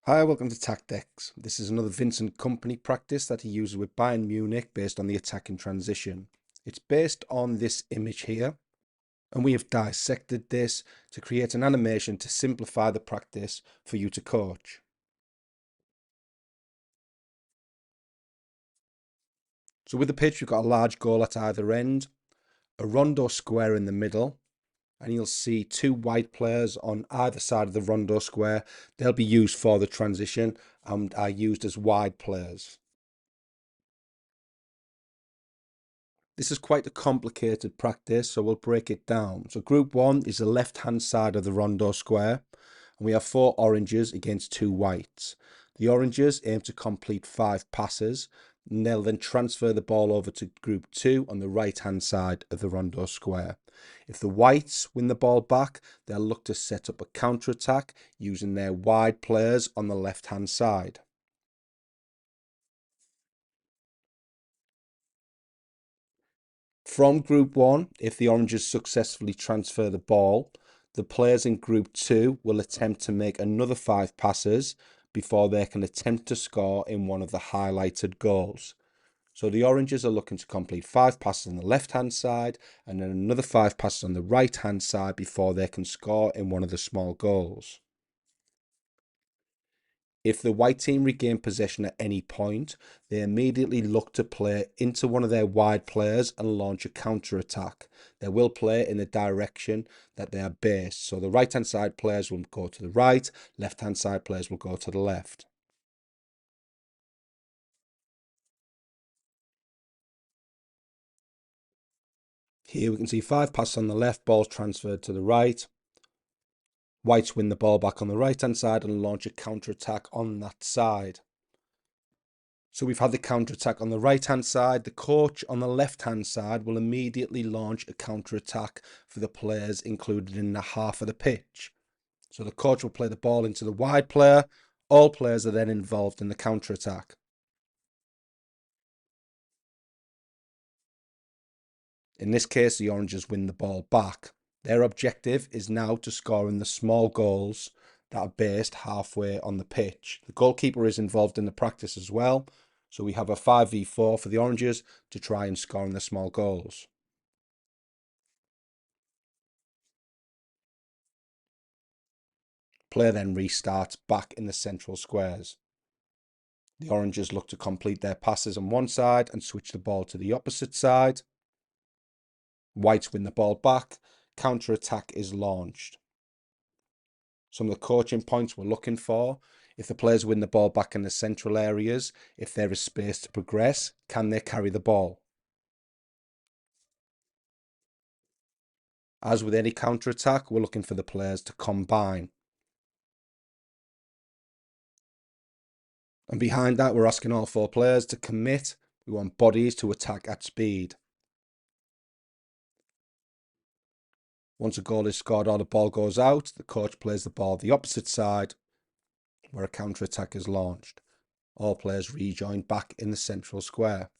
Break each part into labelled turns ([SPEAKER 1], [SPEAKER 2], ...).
[SPEAKER 1] Hi, welcome to Tactics. This is another Vincent Kompany practice that he uses with Bayern Munich based on the attacking transition. It's based on this image here, and we have dissected this to create an animation to simplify the practice for you to coach. So with the pitch, we've got a large goal at either end, a rondo square in the middle, and you'll see two white players on either side of the rondo square. They'll be used for the transition and are used as wide players. This is quite a complicated practice, so we'll break it down. So group one is the left-hand side of the rondo square, and we have 4 oranges against 2 whites. The oranges aim to complete 5 passes, and they'll then transfer the ball over to group 2 on the right-hand side of the rondo square. If the whites win the ball back, they'll look to set up a counter-attack using their wide players on the left-hand side. From group one, if the oranges successfully transfer the ball, the players in group two will attempt to make another 5 passes before they can attempt to score in one of the highlighted goals. So the oranges are looking to complete 5 passes on the left-hand side and then another 5 passes on the right-hand side before they can score in one of the small goals. If the white team regain possession at any point, they immediately look to play into one of their wide players and launch a counter-attack. They will play in the direction that they are based. So the right-hand side players will go to the right, left-hand side players will go to the left. Here we can see 5 passes on the left, balls transferred to the right. Whites win the ball back on the right-hand side and launch a counter-attack on that side. So we've had the counter-attack on the right-hand side. The coach on the left-hand side will immediately launch a counter-attack for the players included in the half of the pitch. So the coach will play the ball into the wide player. All players are then involved in the counter-attack. In this case, the oranges win the ball back. Their objective is now to score in the small goals that are based halfway on the pitch. The goalkeeper is involved in the practice as well. So we have a 5v4 for the oranges to try and score in the small goals. Play then restarts back in the central squares. The oranges look to complete their passes on one side and switch the ball to the opposite side. Whites win the ball back. Counter-attack is launched. Some of the coaching points we're looking for: if the players win the ball back in the central areas, if there is space to progress, can they carry the ball? As with any counter-attack, we're looking for the players to combine. And behind that, we're asking all 4 players to commit. We want bodies to attack at speed. Once a goal is scored or the ball goes out, the coach plays the ball the opposite side where a counter-attack is launched. All players rejoin back in the central square.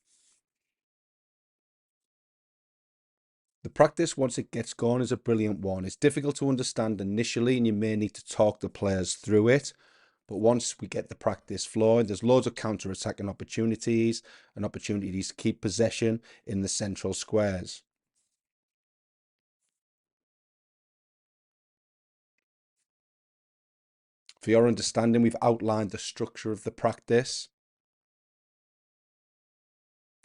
[SPEAKER 1] The practice, once it gets going, is a brilliant one. It's difficult to understand initially and you may need to talk the players through it. But once we get the practice flowing, there's loads of counter-attacking opportunities and opportunities to keep possession in the central squares. For your understanding, we've outlined the structure of the practice.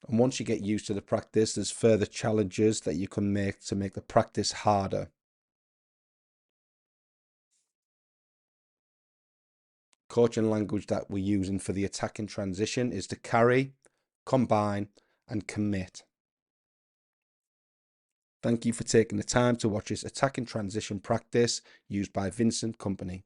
[SPEAKER 1] And once you get used to the practice, there's further challenges that you can make to make the practice harder. Coaching language that we're using for the attacking transition is to carry, combine, and commit. Thank you for taking the time to watch this attacking transition practice used by Vincent Kompany.